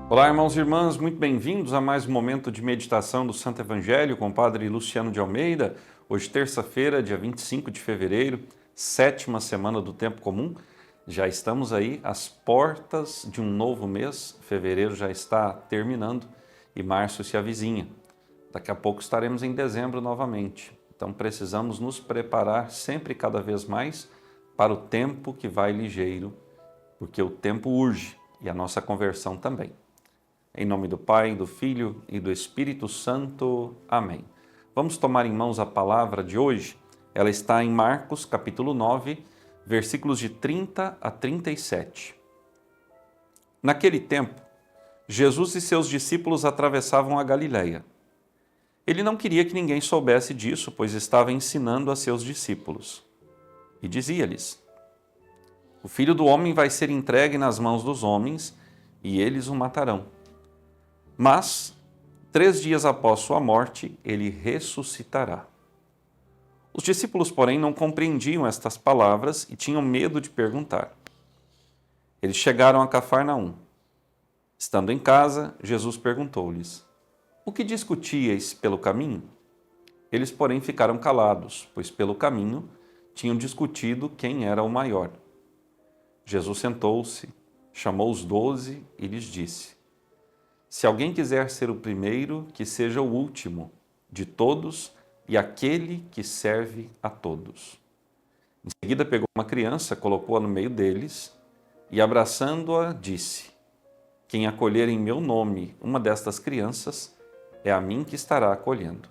Olá, irmãos e irmãs, muito bem-vindos a mais um momento de meditação do Santo Evangelho com o Padre Luciano de Almeida. Hoje, terça-feira, dia 25 de fevereiro, sétima semana do Tempo Comum. Já estamos aí às portas de um novo mês. Fevereiro já está terminando e março se avizinha. Daqui a pouco estaremos em dezembro novamente. Então precisamos nos preparar sempre e cada vez mais para o tempo que vai ligeiro, porque o tempo urge e a nossa conversão também. Em nome do Pai, do Filho e do Espírito Santo. Amém. Vamos tomar em mãos a palavra de hoje. Ela está em Marcos, capítulo 9, versículos de 30 a 37. Naquele tempo, Jesus e seus discípulos atravessavam a Galileia. Ele não queria que ninguém soubesse disso, pois estava ensinando a seus discípulos. E dizia-lhes: O Filho do Homem vai ser entregue nas mãos dos homens, e eles o matarão. Mas, 3 dias após sua morte, ele ressuscitará. Os discípulos, porém, não compreendiam estas palavras e tinham medo de perguntar. Eles chegaram a Cafarnaum. Estando em casa, Jesus perguntou-lhes: O que discutíeis pelo caminho? Eles, porém, ficaram calados, pois pelo caminho tinham discutido quem era o maior. Jesus sentou-se, chamou os 12 e lhes disse: Se alguém quiser ser o primeiro, que seja o último de todos e aquele que serve a todos. Em seguida pegou uma criança, colocou-a no meio deles e, abraçando-a, disse: Quem acolher em meu nome uma destas crianças, é a mim que estará acolhendo.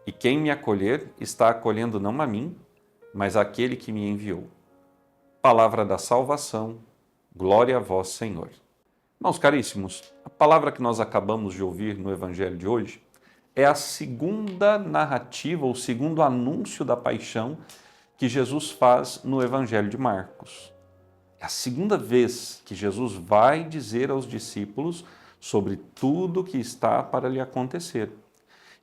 E quem me acolher, está acolhendo não a mim, mas àquele que me enviou. Palavra da salvação, glória a vós, Senhor. Irmãos caríssimos, a palavra que nós acabamos de ouvir no Evangelho de hoje é a segunda narrativa, o segundo anúncio da paixão que Jesus faz no Evangelho de Marcos. É a segunda vez que Jesus vai dizer aos discípulos sobre tudo o que está para lhe acontecer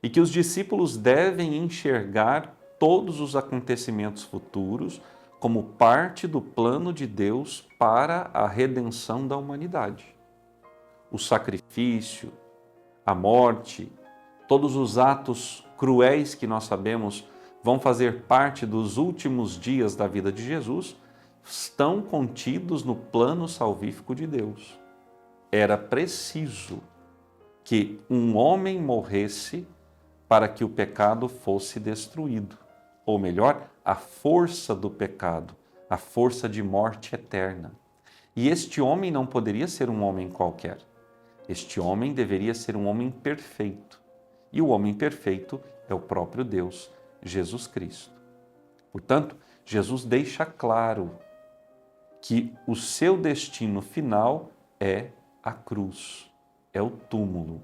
e que os discípulos devem enxergar todos os acontecimentos futuros como parte do plano de Deus para a redenção da humanidade. O sacrifício, a morte, todos os atos cruéis que nós sabemos vão fazer parte dos últimos dias da vida de Jesus, estão contidos no plano salvífico de Deus. Era preciso que um homem morresse para que o pecado fosse destruído. Ou melhor, a força do pecado, a força de morte eterna. E este homem não poderia ser um homem qualquer. Este homem deveria ser um homem perfeito. E o homem perfeito é o próprio Deus, Jesus Cristo. Portanto, Jesus deixa claro que o seu destino final é a cruz, é o túmulo.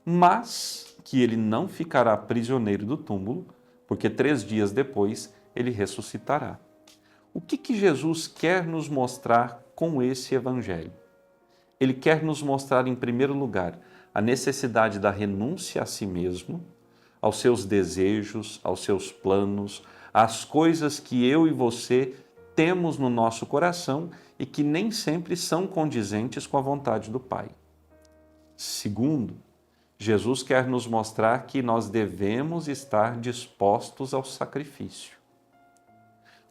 Mas que ele não ficará prisioneiro do túmulo, porque 3 dias depois ele ressuscitará. O que Jesus quer nos mostrar com esse evangelho? Ele quer nos mostrar, em primeiro lugar, a necessidade da renúncia a si mesmo, aos seus desejos, aos seus planos, às coisas que eu e você temos no nosso coração e que nem sempre são condizentes com a vontade do Pai. Segundo, Jesus quer nos mostrar que nós devemos estar dispostos ao sacrifício.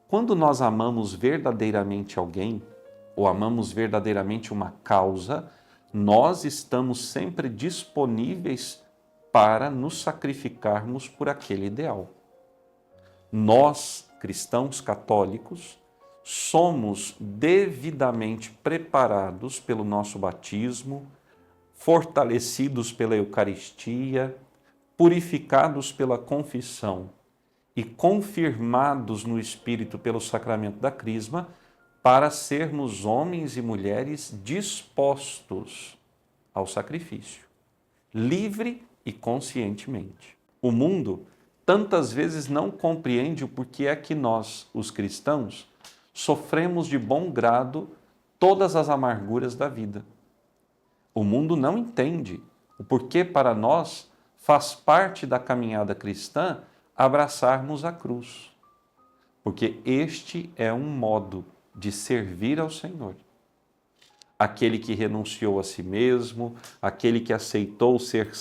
Quando nós amamos verdadeiramente alguém, ou amamos verdadeiramente uma causa, nós estamos sempre disponíveis para nos sacrificarmos por aquele ideal. Nós, cristãos católicos, somos devidamente preparados pelo nosso batismo, fortalecidos pela Eucaristia, purificados pela confissão e confirmados no Espírito pelo sacramento da Crisma, para sermos homens e mulheres dispostos ao sacrifício, livre e conscientemente. O mundo tantas vezes não compreende o porquê é que nós, os cristãos, sofremos de bom grado todas as amarguras da vida. O mundo não entende o porquê para nós faz parte da caminhada cristã abraçarmos a cruz, porque este é um modo de servir ao Senhor. aquele que renunciou a si mesmo, aquele que aceitou ser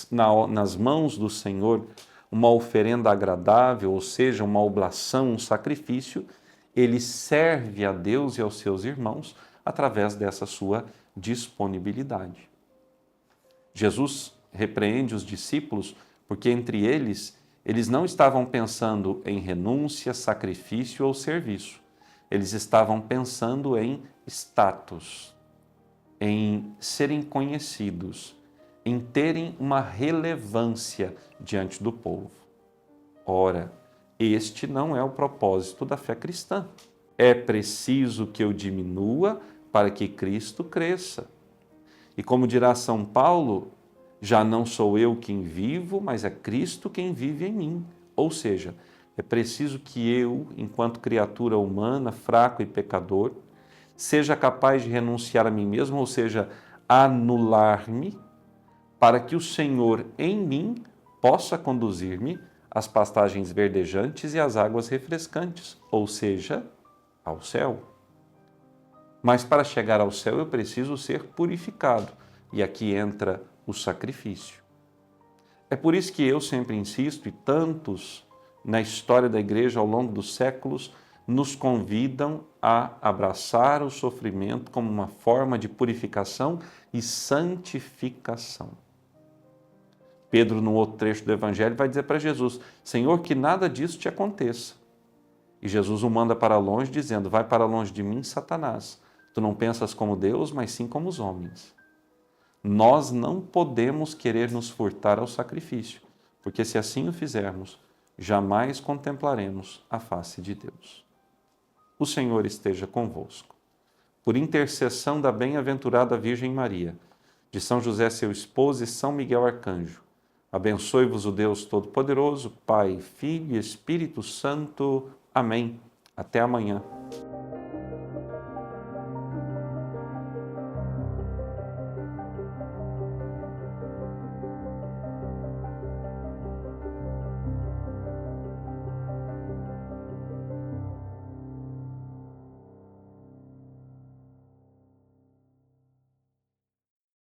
nas mãos do Senhor uma oferenda agradável, ou seja, uma oblação, um sacrifício, ele serve a Deus e aos seus irmãos através dessa sua disponibilidade. Jesus repreende os discípulos porque entre eles não estavam pensando em renúncia, sacrifício ou serviço. Eles estavam pensando em status, em serem conhecidos, em terem uma relevância diante do povo. Ora, este não é o propósito da fé cristã. É preciso que eu diminua para que Cristo cresça. E como dirá São Paulo, já não sou eu quem vivo, mas é Cristo quem vive em mim. Ou seja, é preciso que eu, enquanto criatura humana, fraco e pecador, seja capaz de renunciar a mim mesmo, ou seja, anular-me, para que o Senhor em mim possa conduzir-me às pastagens verdejantes e às águas refrescantes, ou seja, ao céu. Mas para chegar ao céu eu preciso ser purificado, e aqui entra o sacrifício. É por isso que eu sempre insisto, e tantos na história da igreja ao longo dos séculos nos convidam a abraçar o sofrimento como uma forma de purificação e santificação. Pedro, num outro trecho do Evangelho, vai dizer para Jesus: Senhor, que nada disso te aconteça. E Jesus o manda para longe, dizendo: vai para longe de mim, Satanás. Tu não pensas como Deus, mas sim como os homens. Nós não podemos querer nos furtar ao sacrifício, porque se assim o fizermos, jamais contemplaremos a face de Deus. O Senhor esteja convosco. Por intercessão da bem-aventurada Virgem Maria, de São José, seu esposo, e São Miguel Arcanjo, abençoe-vos o Deus Todo-Poderoso, Pai, Filho e Espírito Santo. Amém. Até amanhã.